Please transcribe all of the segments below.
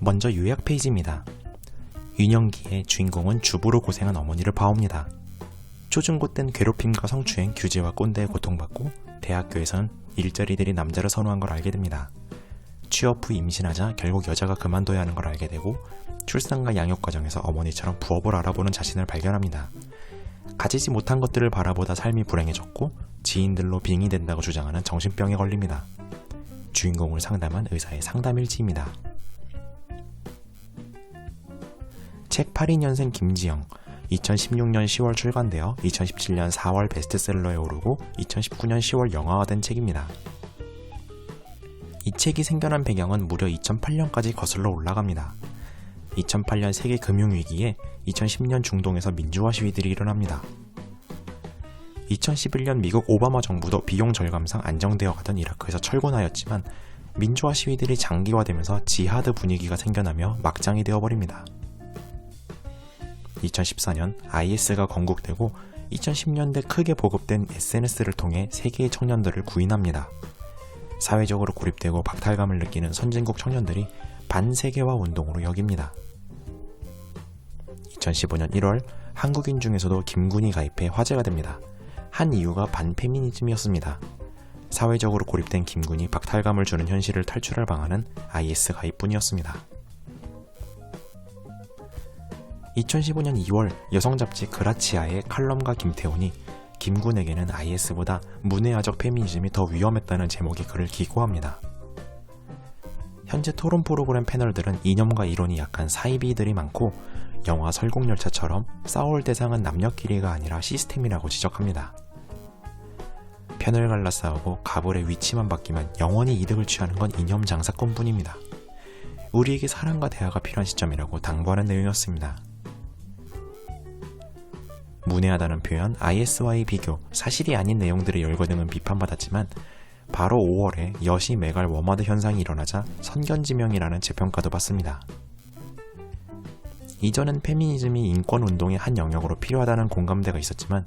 먼저 요약 페이지입니다. 유년기에 주인공은 주부로 고생한 어머니를 봐옵니다. 초중고 땐 괴롭힘과 성추행, 규제와 꼰대에 고통받고 대학교에선 일자리들이 남자를 선호한 걸 알게 됩니다. 취업 후 임신하자 결국 여자가 그만둬야 하는 걸 알게 되고 출산과 양육 과정에서 어머니처럼 부업을 알아보는 자신을 발견합니다. 가지지 못한 것들을 바라보다 삶이 불행해졌고 지인들로 빙의 된다고 주장하는 정신병에 걸립니다. 주인공을 상담한 의사의 상담일지입니다. 책 82년생 김지영, 2016년 10월 출간되어 2017년 4월 베스트셀러에 오르고 2019년 10월 영화화된 책입니다. 이 책이 생겨난 배경은 무려 2008년까지 거슬러 올라갑니다. 2008년 세계 금융위기에 2010년 중동에서 민주화 시위들이 일어납니다. 2011년 미국 오바마 정부도 비용 절감상 안정되어 가던 이라크에서 철군하였지만 민주화 시위들이 장기화되면서 지하드 분위기가 생겨나며 막장이 되어버립니다. 2014년 IS가 건국되고 2010년대 크게 보급된 SNS를 통해 세계의 청년들을 구인합니다. 사회적으로 고립되고 박탈감을 느끼는 선진국 청년들이 반세계화 운동으로 여깁니다. 2015년 1월 한국인 중에서도 김군이 가입해 화제가 됩니다. 한 이유가 반페미니즘이었습니다. 사회적으로 고립된 김군이 박탈감을 주는 현실을 탈출할 방안은 IS 가입뿐이었습니다. 2015년 2월 여성 잡지 그라치아의 칼럼가 김태훈이 김군에게는 IS보다 문해아적 페미니즘이 더 위험했다는 제목의 글을 기고합니다. 현재 토론 프로그램 패널들은 이념과 이론이 약한 사이비들이 많고 영화 설국열차처럼 싸울 대상은 남녀끼리가 아니라 시스템이라고 지적합니다. 편을 갈라 싸우고 가불의 위치만 바뀌면 영원히 이득을 취하는 건 이념 장사꾼뿐입니다. 우리에게 사랑과 대화가 필요한 시점이라고 당부하는 내용이었습니다. 문외하다는 표현, IS와의 비교, 사실이 아닌 내용들의 열거등은 비판받았지만 바로 5월에 여시 메갈 워마드 현상이 일어나자 선견지명이라는 재평가도 받습니다. 이전엔 페미니즘이 인권운동의 한 영역으로 필요하다는 공감대가 있었지만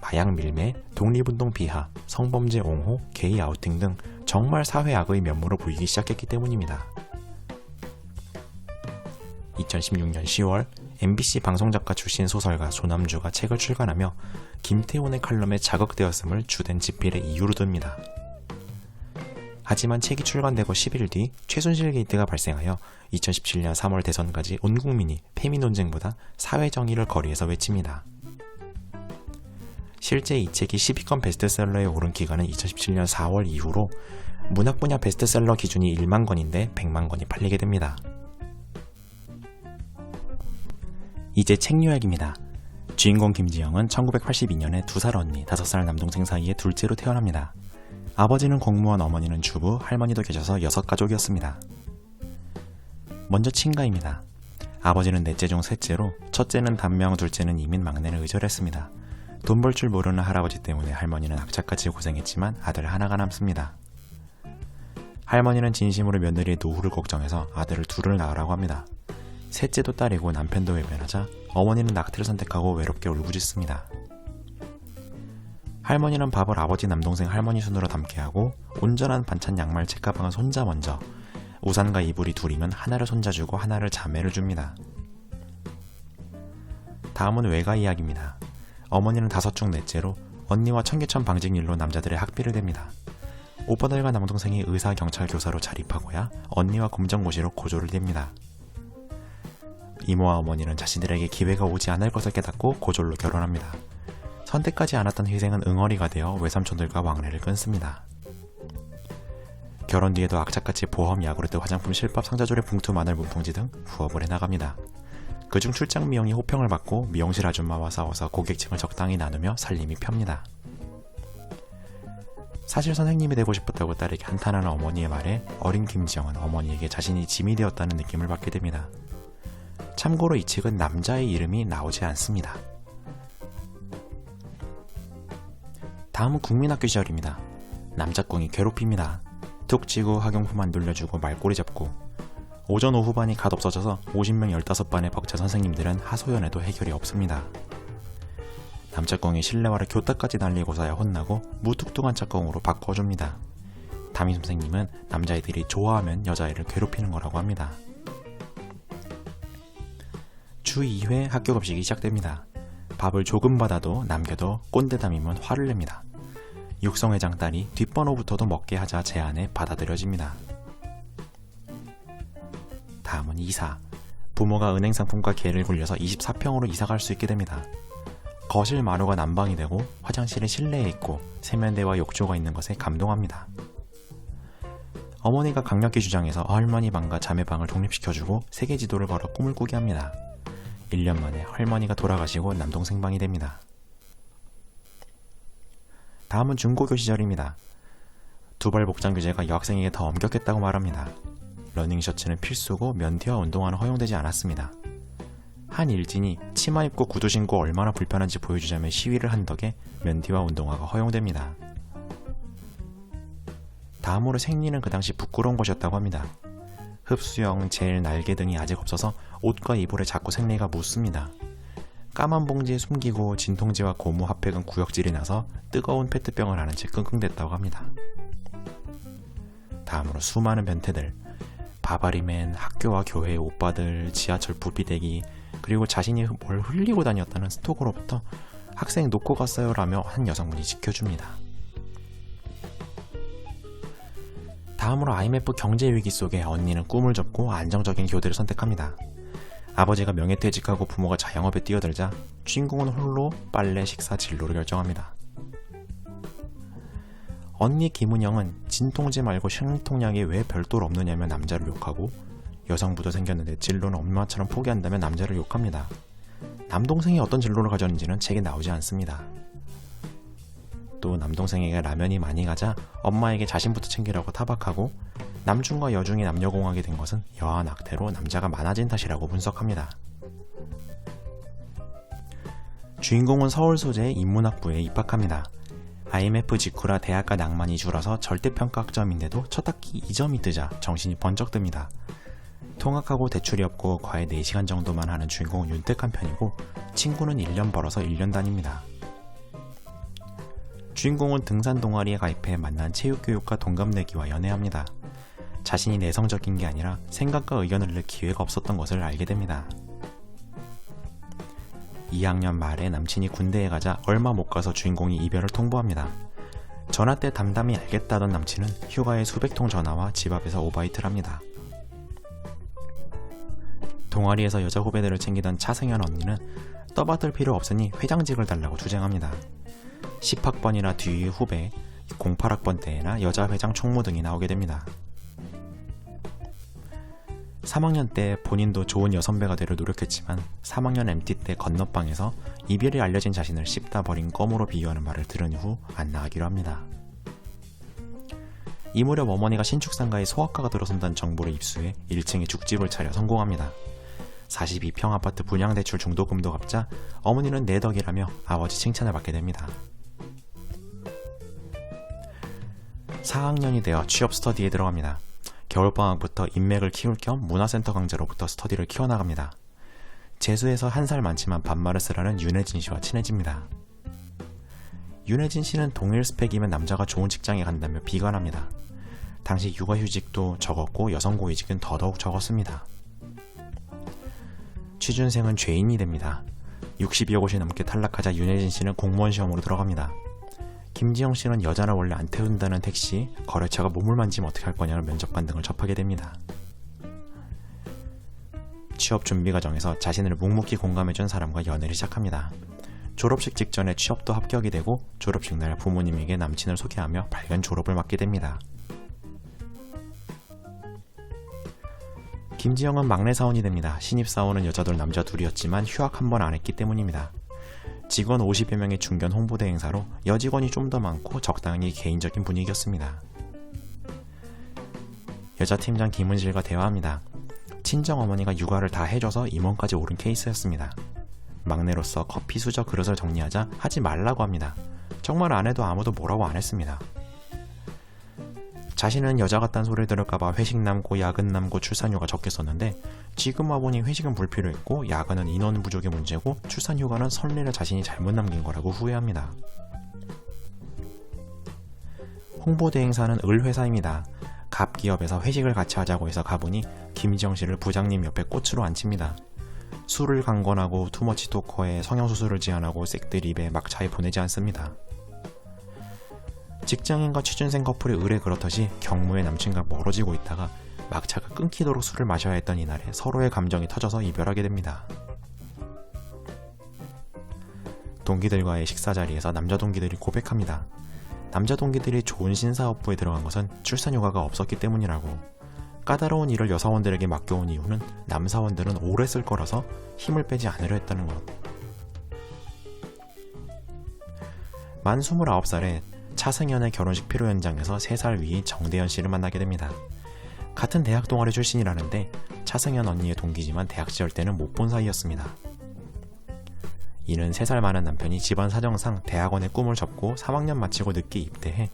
마약 밀매, 독립운동 비하, 성범죄 옹호, 게이 아우팅 등 정말 사회악의 면모로 보이기 시작했기 때문입니다. 2016년 10월 MBC 방송작가 출신 소설가 조남주가 책을 출간하며 김태훈의 칼럼에 자극되었음을 주된 집필의 이유로 듭니다. 하지만 책이 출간되고 10일 뒤 최순실 게이트가 발생하여 2017년 3월 대선까지 온 국민이 페미 논쟁보다 사회정의를 거리에서 외칩니다. 실제 이 책이 10위권 베스트셀러에 오른 기간은 2017년 4월 이후로 문학 분야 베스트셀러 기준이 1만 권인데 100만 권이 팔리게 됩니다. 이제 책 요약입니다. 주인공 김지영은 1982년에 2살 언니, 5살 남동생 사이에 둘째로 태어납니다. 아버지는 공무원, 어머니는 주부, 할머니도 계셔서 6가족이었습니다. 먼저 친가입니다. 아버지는 넷째 중 셋째로 첫째는 단명, 둘째는 이민, 막내는 의절했습니다. 돈 벌 줄 모르는 할아버지 때문에 할머니는 악착같이 고생했지만 아들 하나가 남습니다. 할머니는 진심으로 며느리의 노후를 걱정해서 아들을 둘을 낳으라고 합니다. 셋째도 딸이고 남편도 외면하자 어머니는 낙태를 선택하고 외롭게 울부짖습니다. 할머니는 밥을 아버지 남동생 할머니 순으로 담게 하고 온전한 반찬 양말 책가방은 손자 먼저, 우산과 이불이 둘이면 하나를 손자 주고 하나를 자매를 줍니다. 다음은 외가 이야기입니다. 어머니는 5 중 넷째로 언니와 청계천 방직일로 남자들의 학비를 댑니다. 오빠들과 남동생이 의사, 경찰, 교사로 자립하고야 언니와 검정고시로 고조를 댑니다. 이모와 어머니는 자신들에게 기회가 오지 않을 것을 깨닫고 고졸로 결혼합니다. 선택하지 않았던 희생은 응어리가 되어 외삼촌들과 왕래를 끊습니다. 결혼 뒤에도 악착같이 보험, 야구르트, 화장품, 실밥, 상자조리, 봉투, 마늘, 문풍지 등 부업을 해나갑니다. 그중 출장 미용이 호평을 받고 미용실 아줌마와 싸워서 고객층을 적당히 나누며 살림이 펴니다. 사실 선생님이 되고 싶었다고 딸에게 한탄하는 어머니의 말에 어린 김지영은 어머니에게 자신이 짐이 되었다는 느낌을 받게 됩니다. 참고로 이 책은 남자의 이름이 나오지 않습니다. 다음은 국민학교 시절입니다. 남짝꿍이 괴롭힙니다. 툭 치고 학용품 안 돌려주고 말꼬리 잡고 오전 오후반이 갓 없어져서 50명 15반의 벅차 선생님들은 하소연해도 해결이 없습니다. 남짝꿍이 실내화를 교탁까지 날리고서야 혼나고 무뚝뚝한 짝꿍으로 바꿔줍니다. 담임 선생님은 남자애들이 좋아하면 여자애를 괴롭히는 거라고 합니다. 주 2회 학교 급식이 시작됩니다. 밥을 조금 받아도 남겨도 꼰대담이면 화를 냅니다. 육성회장 딸이 뒷번호부터도 먹게 하자 제안에 받아들여집니다. 다음은 이사. 부모가 은행 상품과 개를 굴려서 24평으로 이사갈 수 있게 됩니다. 거실 마루가 난방이 되고 화장실은 실내에 있고 세면대와 욕조가 있는 것에 감동합니다. 어머니가 강력히 주장해서 할머니 방과 자매 방을 독립시켜주고 세계 지도를 걸어 꿈을 꾸게 합니다. 1년 만에 할머니가 돌아가시고 남동생 방이 됩니다. 다음은 중고교 시절입니다. 두벌 복장 규제가 여학생에게 더 엄격했다고 말합니다. 러닝 셔츠는 필수고 면티와 운동화는 허용되지 않았습니다. 한 일진이 치마 입고 구두 신고 얼마나 불편한지 보여주자며 시위를 한 덕에 면티와 운동화가 허용됩니다. 다음으로 생리는 그 당시 부끄러운 것이었다고 합니다. 흡수형, 젤, 날개 등이 아직 없어서 옷과 이불에 자꾸 생리가 묻습니다. 까만 봉지에 숨기고 진통제와 고무 핫팩은 구역질이 나서 뜨거운 페트병을 하는 채 끙끙댔다고 합니다. 다음으로 수많은 변태들, 바바리맨, 학교와 교회의 오빠들, 지하철 부비대기, 그리고 자신이 뭘 흘리고 다녔다는 스토커로부터 학생 놓고 갔어요 라며 한 여성분이 지켜줍니다. 다음으로 IMF 경제위기 속에 언니는 꿈을 접고 안정적인 교대를 선택합니다. 아버지가 명예퇴직하고 부모가 자영업에 뛰어들자 주인공은 홀로 빨래, 식사, 진로를 결정합니다. 언니 김은영은 진통제 말고 생리통약이 왜 별도로 없느냐며 남자를 욕하고 여성부도 생겼는데 진로는 엄마처럼 포기한다며 남자를 욕합니다. 남동생이 어떤 진로를 가졌는지는 책에 나오지 않습니다. 또 남동생에게 라면이 많이 가자 엄마에게 자신부터 챙기라고 타박하고 남중과 여중이 남녀공학이 된 것은 여한 악태로 남자가 많아진 탓이라고 분석합니다. 주인공은 서울 소재의 인문학부에 입학합니다. IMF 직후라 대학가 낭만이 줄어서 절대평가 학점인데도 첫 학기 2점이 뜨자 정신이 번쩍 듭니다. 통학하고 대출이 없고 과외 4시간 정도만 하는 주인공은 윤택한 편이고 친구는 1년 벌어서 1년 다닙니다. 주인공은 등산 동아리에 가입해 만난 체육교육과 동갑내기와 연애합니다. 자신이 내성적인 게 아니라 생각과 의견을 낼 기회가 없었던 것을 알게 됩니다. 2학년 말에 남친이 군대에 가자 얼마 못 가서 주인공이 이별을 통보합니다. 전화 때 담담히 알겠다던 남친은 휴가에 수백 통 전화와 집 앞에서 오바이트를 합니다. 동아리에서 여자 후배들을 챙기던 차승현 언니는 떠받들 필요 없으니 회장직을 달라고 주장합니다. 10학번이나 뒤 후배, 08학번 때에나 여자 회장 총무 등이 나오게 됩니다. 3학년 때 본인도 좋은 여선배가 되려 노력했지만 3학년 MT 때 건너방에서 이별이 알려진 자신을 씹다 버린 껌으로 비유하는 말을 들은 후 안 나가기로 합니다. 이 무렵 어머니가 신축상가에 소아과가 들어선다는 정보를 입수해 1층에 죽집을 차려 성공합니다. 42평 아파트 분양대출 중도금도 갚자 어머니는 내 덕이라며 아버지 칭찬을 받게 됩니다. 4학년이 되어 취업 스터디에 들어갑니다. 겨울방학부터 인맥을 키울 겸 문화센터 강좌로부터 스터디를 키워나갑니다. 재수해서 한 살 많지만 반말을 쓰라는 윤혜진 씨와 친해집니다. 윤혜진 씨는 동일 스펙이면 남자가 좋은 직장에 간다며 비관합니다. 당시 육아휴직도 적었고 여성고위직은 더더욱 적었습니다. 취준생은 죄인이 됩니다. 60여 곳이 넘게 탈락하자 윤혜진 씨는 공무원 시험으로 들어갑니다. 김지영 씨는 여자를 원래 안 태운다는 택시, 거래처가 몸을 만지면 어떻게 할 거냐는 면접관 등을 접하게 됩니다. 취업 준비 과정에서 자신을 묵묵히 공감해준 사람과 연애를 시작합니다. 졸업식 직전에 취업도 합격이 되고 졸업식 날 부모님에게 남친을 소개하며 밝은 졸업을 맞게 됩니다. 김지영은 막내 사원이 됩니다. 신입사원은 여자들 남자 둘이었지만 휴학 한 번 안 했기 때문입니다. 직원 50여 명의 중견 홍보대 행사로 여직원이 좀 더 많고 적당히 개인적인 분위기였습니다. 여자 팀장 김은실과 대화합니다. 친정어머니가 육아를 다 해줘서 임원까지 오른 케이스였습니다. 막내로서 커피 수저 그릇을 정리하자 하지 말라고 합니다. 정말 안 해도 아무도 뭐라고 안 했습니다. 자신은 여자 같다는 소리를 들을까봐 회식 남고 야근 남고 출산휴가 적게 썼는데 지금 와보니 회식은 불필요했고 야근은 인원 부족의 문제고 출산휴가는 선례를 자신이 잘못 남긴 거라고 후회합니다. 홍보대 행사는 을회사입니다. 갑 기업에서 회식을 같이 하자고 해서 가보니 김지영 씨를 부장님 옆에 꽃으로 앉힙니다. 술을 강권하고 투머치 토커에 성형수술을 제안하고 색들 입에 막차에 보내지 않습니다. 직장인과 취준생 커플이 의뢰 그렇듯이 경무의 남친과 멀어지고 있다가 막차가 끊기도록 술을 마셔야 했던 이날에 서로의 감정이 터져서 이별하게 됩니다. 동기들과의 식사 자리에서 남자 동기들이 고백합니다. 남자 동기들이 좋은 신사업부에 들어간 것은 출산휴가가 없었기 때문이라고. 까다로운 일을 여사원들에게 맡겨온 이유는 남사원들은 오래 쓸 거라서 힘을 빼지 않으려 했다는 것. 만 29살에 차승현의 결혼식 피로 현장에서 3살 위인 정대현 씨를 만나게 됩니다. 같은 대학 동아리 출신이라는데 차승현 언니의 동기지만 대학 시절 때는 못 본 사이였습니다. 이는 3살 많은 남편이 집안 사정상 대학원에 꿈을 접고 3학년 마치고 늦게 입대해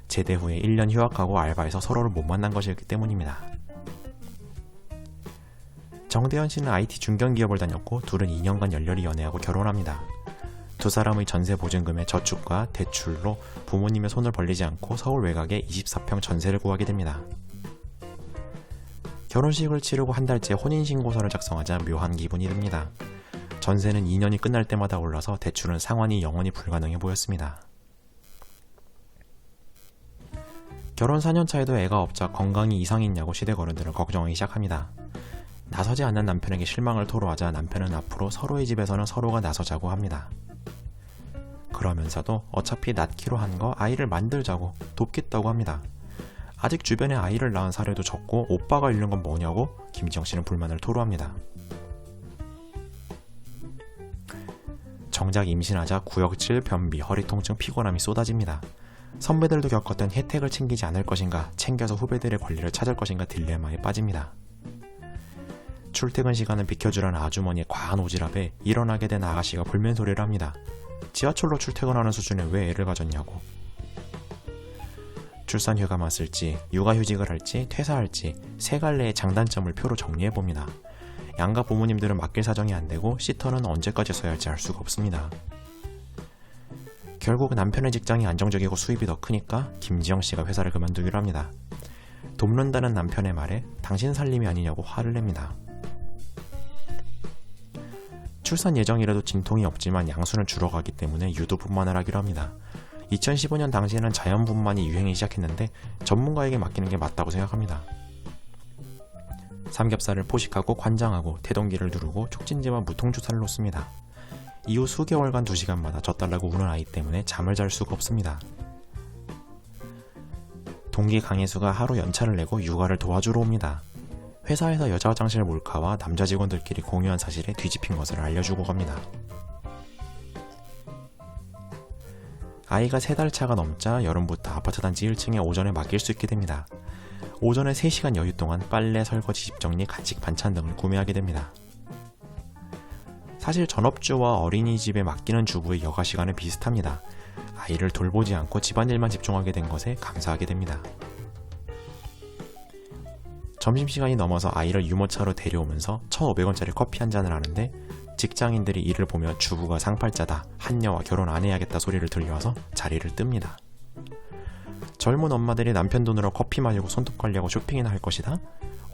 제대 후에 1년 휴학하고 알바해서 서로를 못 만난 것이었기 때문입니다. 정대현 씨는 IT 중견기업을 다녔고 둘은 2년간 열렬히 연애하고 결혼합니다. 두 사람의 전세 보증금의 저축과 대출로 부모님의 손을 벌리지 않고 서울 외곽에 24평 전세를 구하게 됩니다. 결혼식을 치르고 한 달째 혼인신고서를 작성하자 묘한 기분이 듭니다. 전세는 2년이 끝날 때마다 올라서 대출은 상환이 영원히 불가능해 보였습니다. 결혼 4년차에도 애가 없자 건강이 이상이 있냐고 시댁어른들은 걱정하기 시작합니다. 나서지 않는 남편에게 실망을 토로하자 남편은 앞으로 서로의 집에서는 서로가 나서자고 합니다. 그러면서도 어차피 낳기로 한 거 아이를 만들자고 돕겠다고 합니다. 아직 주변에 아이를 낳은 사례도 적고 오빠가 잃는 건 뭐냐고 김지영 씨는 불만을 토로합니다. 정작 임신하자 구역질, 변비, 허리 통증, 피곤함이 쏟아집니다. 선배들도 겪었던 혜택을 챙기지 않을 것인가, 챙겨서 후배들의 권리를 찾을 것인가 딜레마에 빠집니다. 출퇴근 시간을 비켜주라는 아주머니의 과한 오지랖에 일어나게 된 아가씨가 불면소리를 합니다. 지하철로 출퇴근하는 수준에 왜 애를 가졌냐고. 출산휴가만 쓸지, 육아휴직을 할지, 퇴사할지 세 갈래의 장단점을 표로 정리해봅니다. 양가 부모님들은 맡길 사정이 안되고 시터는 언제까지 써야 할지 알 수가 없습니다. 결국 남편의 직장이 안정적이고 수입이 더 크니까 김지영씨가 회사를 그만두기로 합니다. 돕는다는 남편의 말에 당신 살림이 아니냐고 화를 냅니다. 출산 예정이라도 진통이 없지만 양수는 줄어가기 때문에 유도분만을 하기로 합니다. 2015년 당시에는 자연분만이 유행이 시작했는데 전문가에게 맡기는 게 맞다고 생각합니다. 삼겹살을 포식하고 관장하고 태동기를 누르고 촉진제와 무통주사를 놓습니다. 이후 수개월간 2시간마다 져달라고 우는 아이 때문에 잠을 잘 수가 없습니다. 동기 강혜수가 하루 연차를 내고 육아를 도와주러 옵니다. 회사에서 여자 화장실 몰카와 남자 직원들끼리 공유한 사실에 뒤집힌 것을 알려주고 갑니다. 아이가 3달 차가 넘자 여름부터 아파트 단지 1층에 오전에 맡길 수 있게 됩니다. 오전에 3시간 여유 동안 빨래, 설거지, 집 정리, 간식, 반찬 등을 구매하게 됩니다. 사실 전업주와 어린이집에 맡기는 주부의 여가 시간은 비슷합니다. 아이를 돌보지 않고 집안일만 집중하게 된 것에 감사하게 됩니다. 점심시간이 넘어서 아이를 유모차로 데려오면서 1,500원짜리 커피 한 잔을 하는데 직장인들이 이를 보며 주부가 상팔자다, 한여와 결혼 안 해야겠다 소리를 들려와서 자리를 뜹니다. 젊은 엄마들이 남편 돈으로 커피 마시고 손톱 관리하고 쇼핑이나 할 것이다?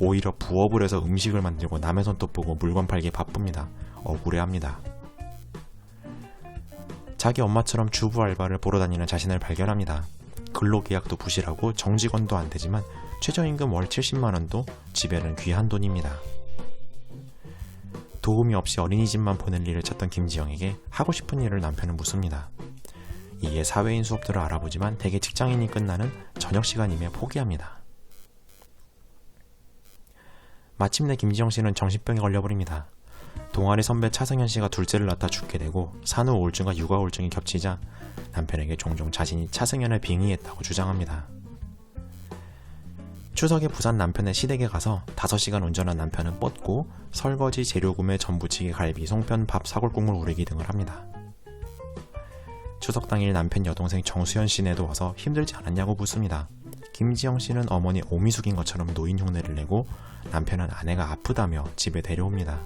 오히려 부업을 해서 음식을 만들고 남의 손톱 보고 물건 팔기에 바쁩니다. 억울해합니다. 자기 엄마처럼 주부 알바를 보러 다니는 자신을 발견합니다. 근로계약도 부실하고 정직원도 안 되지만 최저임금 월 70만원도 집에는 귀한 돈입니다. 도움이 없이 어린이집만 보낼 일을 찾던 김지영에게 하고 싶은 일을 남편은 묻습니다. 이에 사회인 수업들을 알아보지만 대개 직장인이 끝나는 저녁시간이며 포기합니다. 마침내 김지영 씨는 정신병에 걸려버립니다. 동아리 선배 차승현 씨가 둘째를 낳다 죽게 되고 산후 우울증과 육아 우울증이 겹치자 남편에게 종종 자신이 차승현을 빙의했다고 주장합니다. 추석에 부산 남편의 시댁에 가서 5시간 운전한 남편은 뻗고 설거지, 재료 구매, 전부치기, 갈비, 송편, 밥, 사골국물 우리기 등을 합니다. 추석 당일 남편 여동생 정수현 씨네도 와서 힘들지 않았냐고 묻습니다. 김지영 씨는 어머니 오미숙인 것처럼 노인 흉내를 내고 남편은 아내가 아프다며 집에 데려옵니다.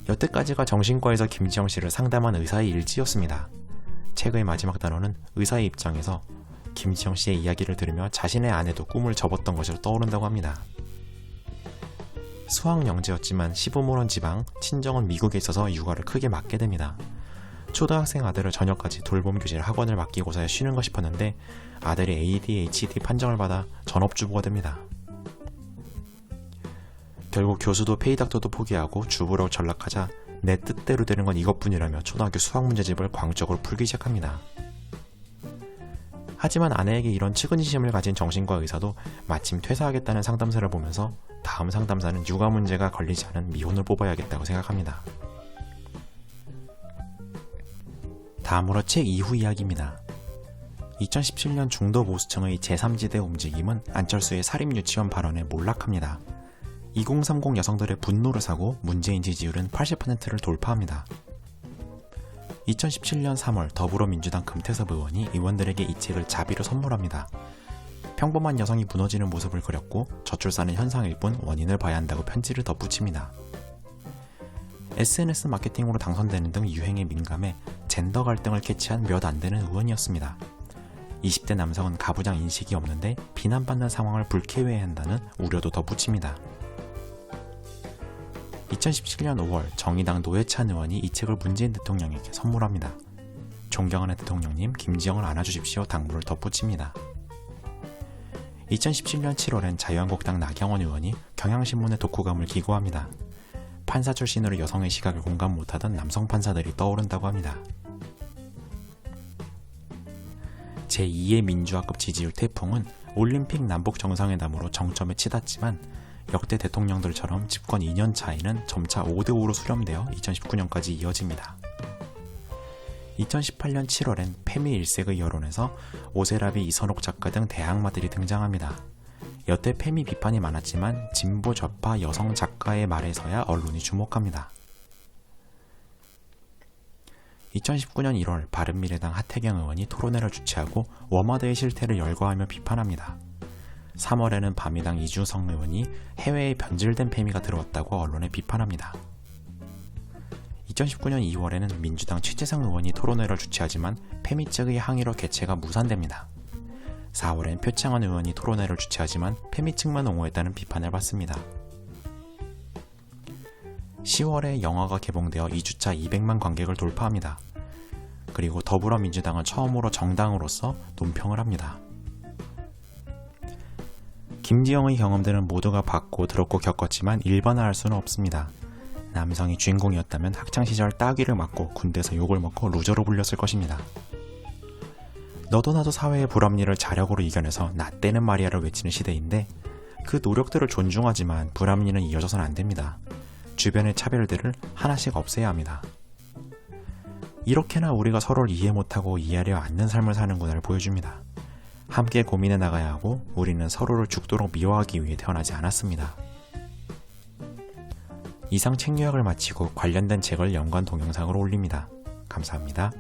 여태까지가 정신과에서 김지영 씨를 상담한 의사의 일지였습니다. 책의 마지막 단어는 의사의 입장에서 김지영 씨의 이야기를 들으며 자신의 아내도 꿈을 접었던 것으로 떠오른다고 합니다. 수학 영재였지만 시부모는 지방, 친정은 미국에 있어서 육아를 크게 맡게 됩니다. 초등학생 아들을 저녁까지 돌봄 교실 학원을 맡기고서야 쉬는 거 싶었는데 아들이 ADHD 판정을 받아 전업주부가 됩니다. 결국 교수도 페이닥터도 포기하고 주부로 전락하자 내 뜻대로 되는 건 이것뿐이라며 초등학교 수학 문제집을 광적으로 풀기 시작합니다. 하지만 아내에게 이런 측은지심을 가진 정신과 의사도 마침 퇴사하겠다는 상담사를 보면서 다음 상담사는 육아 문제가 걸리지 않은 미혼을 뽑아야겠다고 생각합니다. 다음으로 책 이후 이야기입니다. 2017년 중도 보수층의 제3지대 움직임은 안철수의 사립유치원 발언에 몰락합니다. 2030 여성들의 분노를 사고 문재인 지지율은 80%를 돌파합니다. 2017년 3월 더불어민주당 금태섭 의원이 의원들에게 이 책을 자비로 선물합니다. 평범한 여성이 무너지는 모습을 그렸고 저출산은 현상일 뿐 원인을 봐야 한다고 편지를 덧붙입니다. SNS 마케팅으로 당선되는 등 유행에 민감해 젠더 갈등을 캐치한 몇 안 되는 의원이었습니다. 20대 남성은 가부장 인식이 없는데 비난받는 상황을 불쾌해야 한다는 우려도 덧붙입니다. 2017년 5월 정의당 노회찬 의원이 이 책을 문재인 대통령에게 선물합니다. 존경하는 대통령님, 김지영을 안아주십시오 당부를 덧붙입니다. 2017년 7월엔 자유한국당 나경원 의원이 경향신문의 독후감을 기고합니다. 판사 출신으로 여성의 시각을 공감 못하던 남성 판사들이 떠오른다고 합니다. 제2의 민주화급 지지율 태풍은 올림픽 남북 정상회담으로 정점에 치닫지만 역대 대통령들처럼 집권 2년 차이는 점차 5대5로 수렴되어 2019년까지 이어집니다. 2018년 7월엔 페미 1세의 여론에서 오세라비, 이선옥 작가 등 대항마들이 등장합니다. 여태 페미 비판이 많았지만 진보 좌파 여성 작가의 말에서야 언론이 주목합니다. 2019년 1월 바른미래당 하태경 의원이 토론회를 주최하고 워마드의 실태를 열거하며 비판합니다. 3월에는 바미당 이주성 의원이 해외에 변질된 페미가 들어왔다고 언론에 비판합니다. 2019년 2월에는 민주당 최재성 의원이 토론회를 주최하지만 페미 측의 항의로 개최가 무산됩니다. 4월엔 표창원 의원이 토론회를 주최하지만 페미 측만 옹호했다는 비판을 받습니다. 10월에 영화가 개봉되어 2주차 200만 관객을 돌파합니다. 그리고 더불어민주당은 처음으로 정당으로서 논평을 합니다. 김지영의 경험들은 모두가 봤고 들었고 겪었지만 일반화할 수는 없습니다. 남성이 주인공이었다면 학창시절 따귀를 맞고 군대에서 욕을 먹고 루저로 불렸을 것입니다. 너도 나도 사회의 불합리를 자력으로 이겨내서 나 때는 말이야를 외치는 시대인데 그 노력들을 존중하지만 불합리는 이어져서는 안됩니다. 주변의 차별들을 하나씩 없애야 합니다. 이렇게나 우리가 서로를 이해 못하고 이해하려 않는 삶을 사는구나를 보여줍니다. 함께 고민해 나가야 하고 우리는 서로를 죽도록 미워하기 위해 태어나지 않았습니다. 이상 책 요약을 마치고 관련된 책을 연관 동영상으로 올립니다. 감사합니다.